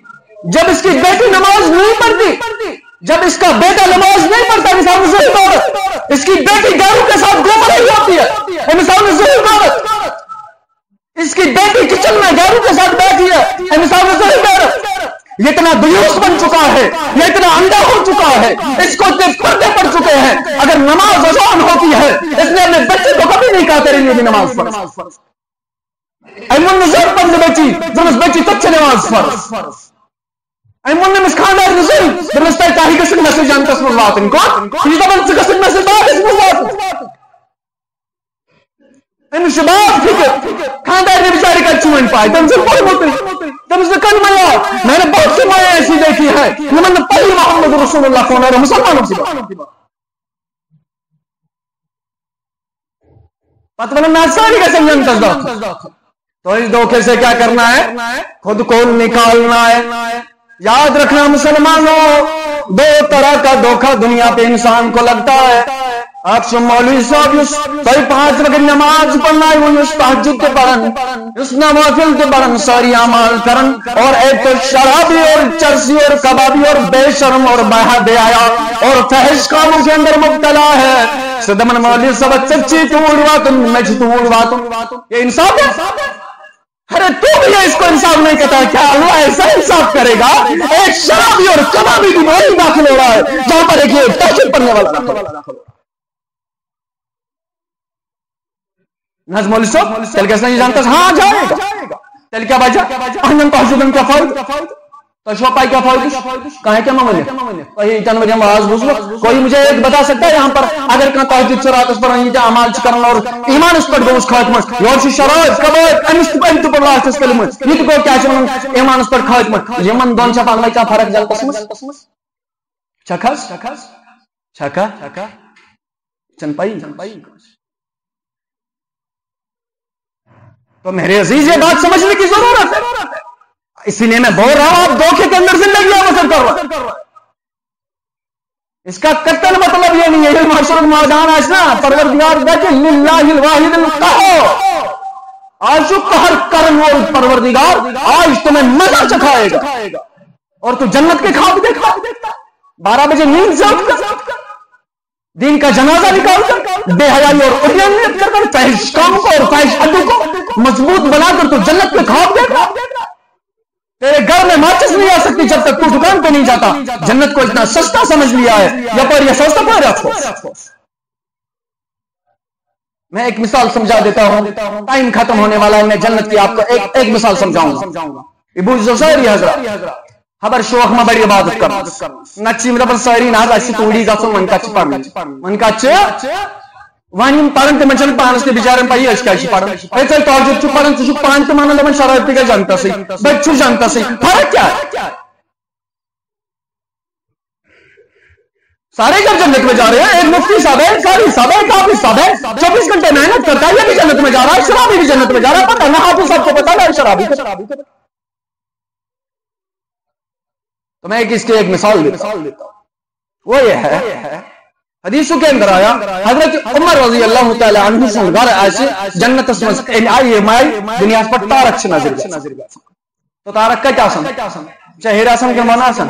S1: جب اس کی بیٹی نماز نہیں پڑھتی، جب اس کا بیٹا نماز نہیں پڑھتا، مثال میں ظہر عورت اس کی بیٹی گھروں کے ساتھ گھوم رہی ہوتی ہے، مثال میں ظہر عورت اس کی بیٹی کچن میں گھروں کے ساتھ بیٹھی ہے، مثال میں ظہر عورت. یہ اتنا دیوس بن چکا ہے، یہ اتنا اندھا ہو چکا ہے، اس کو اتنے پردے پڑ چکے ہیں. اگر نماز اذان ہوتی ہے اس نے اپنے بچے کو کبھی نہیں کہا تیرے لیے بھی نماز فرض. ایمن نظر پڑھنے بچی زمس بچی تچے نماز فرض. ایمن نمس خاندار نظر درستے تاہی گسن مسجد جانتا اسم اللہ تن کون یہ دبن سے گسن مسجد بات اسم اللہ ان شباب فکر خاندار نے بیچارے کا چوئن پائے تم سے بڑھ موتی تم سے کن مایا. میں نے بہت سی مایا ایسی دیکھی ہے نمن نے پہلی محمد رسول اللہ کون ہے مسلمانوں سے پتہ میں ساری کا سمجھن تصدیق. تو اس دھوکے سے کیا کرنا ہے؟ خود کو نکالنا ہے. یاد رکھنا مسلمانوں، 2 طرح کا دھوکہ دنیا پہ انسان کو لگتا ہے. آپ سے مولوی صاحب کوئی 5 وقت نماز پڑھنا ہے، وہ اس تہجد کے پڑھن، اس نوافل کے پڑھن، ساری اعمال کرن، اور ایک تو شرابی اور چرسی اور کبابی اور بے شرم اور بے حیا اور فحش کاموں کے اندر مبتلا ہے. صدمن مولوی صاحب سچی تو اڑواتن مجھ تو اڑواتن، یہ انصاف ہے؟ ارے تو بھی اس کو انصاف نہیں کہتا ہے. کیا اللہ ایسا انصاف کرے گا؟ ایک شرابی اور کبابی کی بولی داخل ہو رہا ہے جہاں پر ایک یہ تہجد پڑھنے والا داخل ہو رہا ہے. ناز مولوی صاحب تل کیسا نہیں جانتا؟ ہاں جائے گا. تل کیا بجا انجن تہجدن کیا فائد تو شو پائی کیا فائد کہاں کیا ممن ہے جانور آواز بوزو. کوئی مجھے ایک بتا سکتا ہے یہاں پر اگر کہاں تہجد سے رات اس پر اعمال کرنا اور ایمان اس پر گوش خاتمہ یور سے شراب کباب انست پر تو پر لاسٹ اس کلمہ یہ تو کیا چھ ایمان اس پر خاتمہ یمن دون چھ پاگل کیا فرق جان قسمس چھکا چن پائی. تو میرے عزیز یہ بات سمجھنے کی ضرورت ہے. اسی لیے میں بول رہا ہوں آپ دھوکے کے اندر زندگی بسر کر رہا ہے. اس کا قتل مطلب یہ نہیں ہے یہ محشر میدان آسنا پروردگار دیکھے للہ الواحد القہار آج جو قہر کرن وہ پروردگار آج تمہیں مزہ چکھائے گا اور تو جنت کے خواب دیکھتا 12 بجے نیند سے اٹھ کر دین کا جنازہ نکال کر بے حیائی اور اڑیانیت کر کر فحش کام کو اور فحش عدو کو مضبوط بنا کر تو جنت کے خواب دیکھ رہا. تیرے گھر میں ماچس نہیں آ سکتی جب تک تو دکان پہ نہیں جاتا. جنت کو اتنا سستا سمجھ لیا ہے یا پر یہ سستا پہ رکھو. میں ایک مثال سمجھا دیتا ہوں، ٹائم ختم ہونے والا ہے. میں جنت کی آپ کو ایک مثال سمجھاؤں گا. ابو زوسری حضرت خبر شوق میں بڑی عبادت کرنا نچیم ربن ساری نہ اسی توڑی گژھن من کا من کا ون پڑھن تمن چھ پانس تہ بچارن پی اس کیا پڑھن اے ژے تہجد چھ پڑھن ژٕ چھُکھ پانہٕ تہِ ونان دپان شراب تہِ گژھِ جنتسٕے بچہِ چھُ جنتسٕے فرق کیا ہے؟ سارے گھر جنت میں جا رہے ہیں. ایک مفتی صاحب ہے، قاری صاحب ہے، حافظ صاحب ہے، 24 گھنٹے محنت کرتا ہے، یہ بھی جنت میں جا رہا ہے، شرابی بھی جنت میں جا رہا ہے. پتہ نہ حافظ صاحب کو پتا نہ شرابی کو. تو میں اس کی ایک مثال دیتا ہوں. وہ یہ ہے حدیثوں کے اندر آیا حضرت عمر رضی اللہ تعالی عنہ سے گھر ایسے جنت اس آئی مائی دنیا پر تارک سے نظر گیا. تو تارک کا کیا سن چاہے راسن کے مناسن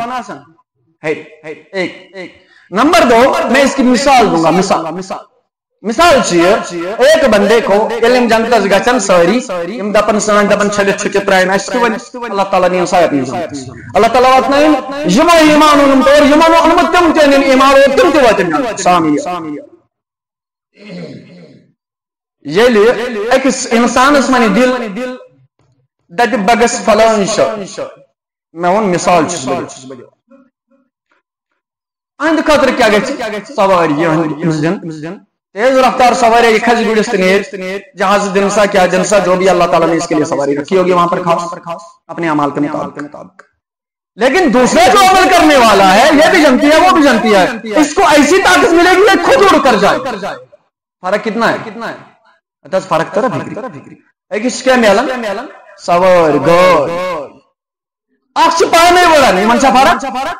S1: ہے ایک نمبر 2 میں اس کی مثال دوں گا مثال چیئے ایک بندے کو علم جانتا گچن ساری یم دپن سان دپن چھلت چھکت ترائن اس ون اللہ تعالیٰ نے سایت نہیں اللہ تعالیٰ واتنائن یما ایمان انم تو اور یما انم تم تین ایمان اور تم تی واتن سامیہ یہ لیے ایک انسان اس منی دل دت بگس فلان شا میں ون مثال چھس بجو اند خاطر کیا گئی سواری مسجن تیز رفتار سواری یہ کھج گڑس نیر جہاز دنسا کیا جنسا جو بھی اللہ تعالیٰ نے اس کے لیے سواری رکھی ہوگی وہاں پر کھاؤ اپنے اعمال کے مطابق لیکن دوسرے جو عمل کرنے والا ہے یہ بھی جانتی ہے وہ بھی جانتی ہے اس کو ایسی طاقت ملے گی یہ خود اڑ کر جائے فرق کتنا ہے فرق طرح فکری ایک اس کے میلن سوار گور آپ سے پایا نہیں بڑا نہیں منشا فرق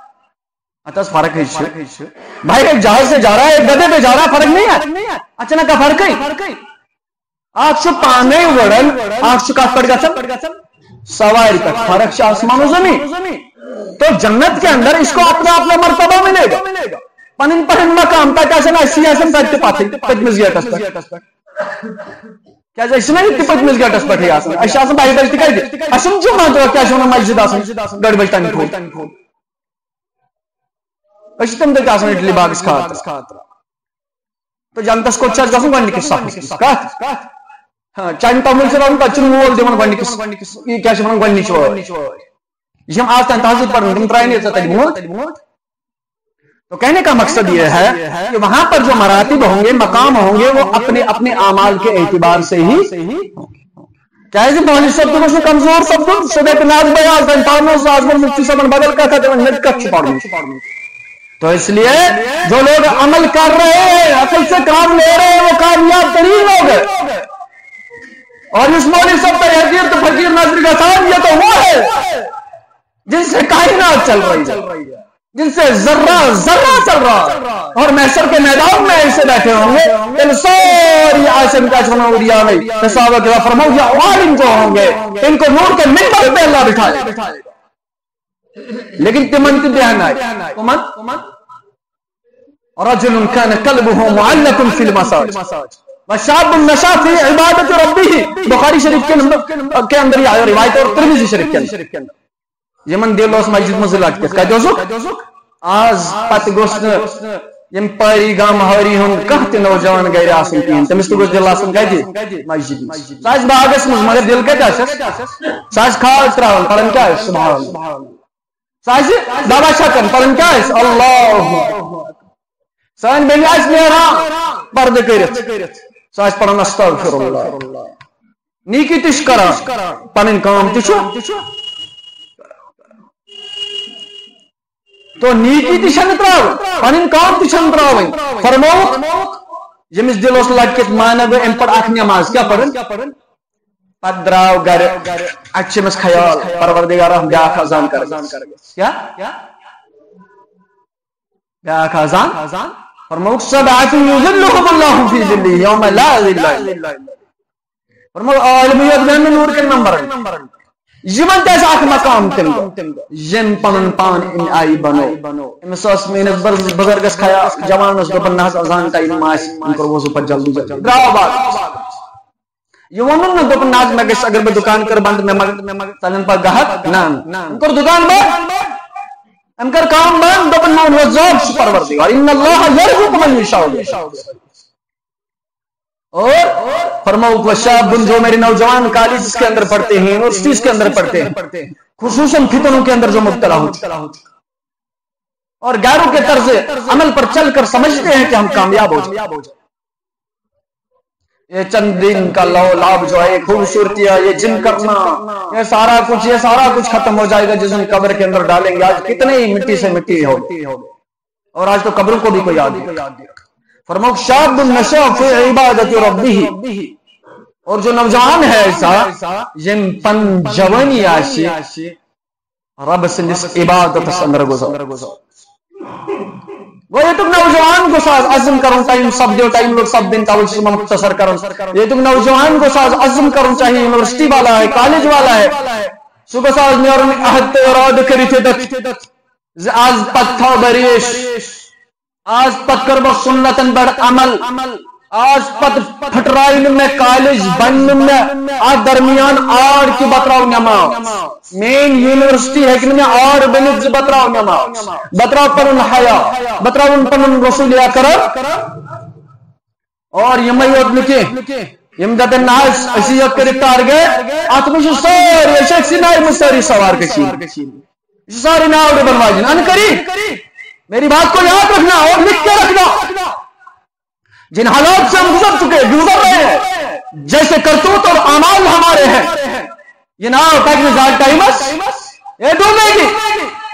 S1: اتس فرق ہے بھائی ایک جہاز سے جا رہا ہے ایک گدے پہ جا رہا ہے فرق نہیں ہے اچانک کا فرق ہے آپ سے پانے وڑن آپ سے کات پڑ گا سواری کا فرق آسمان و زمین تو جنت کے اندر اس کو اپنا اپنا مرتبہ ملے گا پنن پہن مقام تک ایسا نہ اسی ایسا تک پاتے پتمز گیا ٹس کیا اس میں پت مز گیا ٹس پٹھے آسان اس آسان باہر بجتی کہہ دے اسم جو مان تو کیا شونا مسجد آسان گڑ بجتا نہیں کھول اسی تم دیکھ آسان اٹلی باغ اس خاطر تو جانتس کو چاہت گسن گوڑنی کس صاحب کات چاہن تامل سے رہن تاچن مول دیون گوڑنی کس یہ کیا شونا گوڑنی چوار یہ ہم آج تین تحضر پڑھنے تم ترائے نہیں تھا مول تو کہنے کا مقصد یہ ہے کہ وہاں پر جو مراتب ہوں گے مقام ہوں گے وہ اپنے اپنے اعمال کے اعتبار سے ہی کیسے پہنچ سب تم اس میں کمزور سب تم صدق ناز بیاز انتانوں سے آزمن مفتی سبن بدل کا تھا جو نت کا چھپاڑوں تو اس لیے جو لوگ عمل کر رہے ہیں عقل سے کام لے رہے ہیں وہ کامیاب ترین لوگ ہیں اور اس مولوی سب پر حقیر تو فقیر ناظر کا ساتھ یہ تو وہ ہے جن سے کائنات چل رہی ہے جن سے ذرہ چل رہا اور محشر کے میدان میں ایسے بیٹھے ہوں گے ان ساری آسم کا چھونا اڑیا نہیں صحابہ کے فرماؤ یہ عالم جو ہوں گے ان کو نور کے منبر پہ اللہ بٹھائے لیکن تمن کی بیان آئے کمن رجل كان قلبه معلق في المساجد وشاب نشا في عبادت ربه بخاری شریف کے اندر یہ آیا روایت اور ترمذی شریف کے اندر یمن دل اس مسجد مز لگت کت دوزک آز پت گوس یم پاری گام ہاری ہن کہت نوجوان گیر آسن کین تمس تو گوس دل آسن کجی مسجد ساز باغس مز مگر دل کت آسس ساز کھال تراون پڑھن کیا ہے سبحان اللہ ساز دعوا شکن پڑھن کیا ہے اللہ سان بین آس میرا پرد کرت ساز پڑھن استغفر اللہ نیکی تش کرا پنن کام تشو تو نیکی تشن تراو پنن کام تشن تراو فرماؤ یمس دل اس لڑکت مانا گو ام پر اخ نماز کیا پڑھن پت دراو گر اچمس خیال پروردگار ہم بیاکھ اذان کر کیا بیاکھ اذان فرماؤ سبعۃ یظلهم اللہ فی ظلہ یوم لا ظل الا فرماؤ عالمیت میں نور کے نمبر یمن تیس اخ مقام تم یم پنن پان ان آئی بنو امس اس میں بزرگس کھایا جوانس دپن نہ اذان ٹائم ماس ان کو وضو پر جلدی دراو بات یہ ونن نہ دپن ناز میں گس اگر میں دکان کر بند میں چلن پر گہت نہ کر دکان بند ام کر کام بند دپن نہ وزاب پروردگار ان اللہ یرزق من یشاء اور فرماؤ وشاب جو میرے نوجوان کالج کے اندر پڑھتے ہیں یونیورسٹیز کے اندر پڑھتے ہیں خصوصاً فتنوں کے اندر جو مبتلا ہوتے اور غیروں کے طرز عمل پر چل کر سمجھتے ہیں کہ ہم کامیاب ہو جائیں یہ چند دن کا لاب جو ہے خوبصورتی ہے یہ جم کرنا یہ سارا کچھ ختم ہو جائے گا جس ہم قبر کے اندر ڈالیں گے آج کتنے ہی مٹی سے مٹی ہو اور آج تو قبروں کو بھی کوئی یاد نہیں فرماؤ شاب نشا فی عبادت ربہ اور جو نوجوان ہے ایسا یم پن جوانی آشی رب سے جس عبادت اندر گزار وہ یہ تم نوجوان کو ساز عزم کروں ٹائم سب دیو ٹائم لوگ سب دن تاول سے مختصر کروں یہ تم نوجوان کو ساز عزم کروں چاہیے یونیورسٹی والا ہے کالج والا ہے صبح آز نیرن عہد تو ارادہ کرت آز پت تھو بریش آج پت کر بہ سنتن بڑ عمل آج پت پھٹرائی میں کالج بن میں آج درمیان آڑ کی بتراؤ نماز مین یونیورسٹی ہے کہ میں آڑ بنت بتراؤ نماز بتراؤ پنن حیا بتراؤ پنن رسول اکرم اور یمے یوت نکے یم دپن ناز اسی یوت کر ٹارگیٹ ات مش ساری شخص نائی مساری سوار کشی ساری ناو ڈبن واجن ان کری میری بات کو یاد رکھنا اور لکھ کے رکھنا جن حالات سے ہم گزر چکے گزر رہے ہیں جیسے کرتوت اور اعمال ہمارے ہیں یہ نہ ٹائمس یہ ڈوبے گی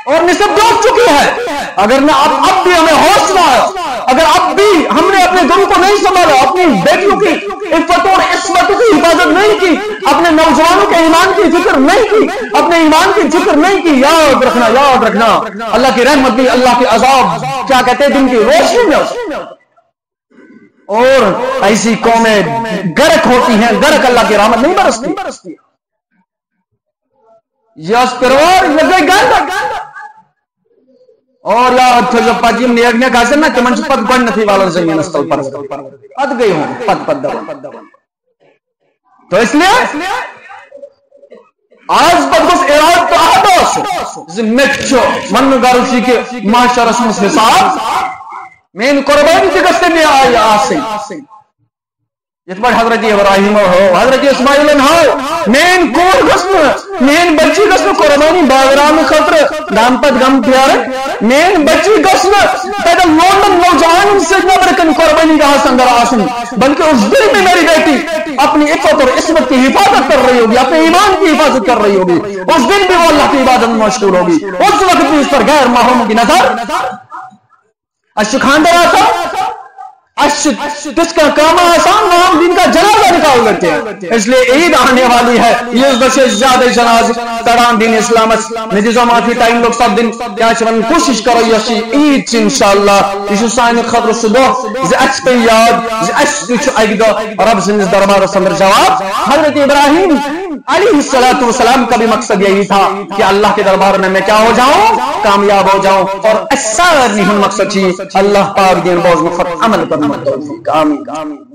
S1: اور نسب ڈوب چکی ہے اگر نہ اب بھی ہمیں ہوش نہ آیا اگر اب بھی ہم نے اپنے گھروں کو نہیں سنبھالا اپنی بیٹیوں کی عفت اور عصمت کی حفاظت نہیں کی اپنے نوجوانوں کے ایمان کی فکر نہیں کی اپنے ایمان کی فکر نہیں کی یاد رکھنا اللہ کی رحمت بھی اللہ کے عذاب کیا کہتے ہیں دن کی روشنی میں اور ایسی قومیں غرق ہوتی ہیں غرق اللہ کی رحمت نہیں برستی یس پروار لگے گند اور یار جب پاجیم نیک نے کہا نا کہ منش پت گن نتھی والا زمین استل پر پت گئی ہوں پت دبن تو اس لیے آج پت بس اراد تو آداس زمت چھو من گارشی کے معاشر اسمس حساب مین قربانی کی گستے میں آئی آسی یہ حضرت ابراہیم ہو حضرت اسماعیل ہو مین کور گسن مین بچی گسن قربانی باغرام خطر دام پت گم پیار مین بچی گسن پیدا لوندن نوجوان سے نبرکن قربانی کا سندر آسن بلکہ اس دل میں میری بیٹی اپنی عفت اور عصمت کی حفاظت کر رہی ہوگی اپنے ایمان کی حفاظت کر رہی ہوگی اس دن بھی وہ اللہ کی عبادت میں مشغول ہوگی اس وقت بھی اس پر غیر محرم کی نظر خاندر آتا کس کا کام آسان وہ ہم دن کا جنازہ نکال لیتے ہیں اس لیے عید آنے والی ہے یہ بچے زیادہ جناز تڑان دین اسلامت نجیزو معافی ٹائم لوگ سب دن کیا چون کوشش کرو یسی عید چی انشاءاللہ یہ سائن خبر صبح اچھ پہ یاد اچھ اگدو رب سنس دربار سندر جواب حضرت ابراہیم علیہ السلام کا بھی مقصد یہی تھا کہ اللہ کے دربار میں کیا ہو جاؤں کامیاب ہو جاؤں اور اثر نہیں مقصد چی اللہ پاک دین بوز مفت عمل کرنا توفیق آمین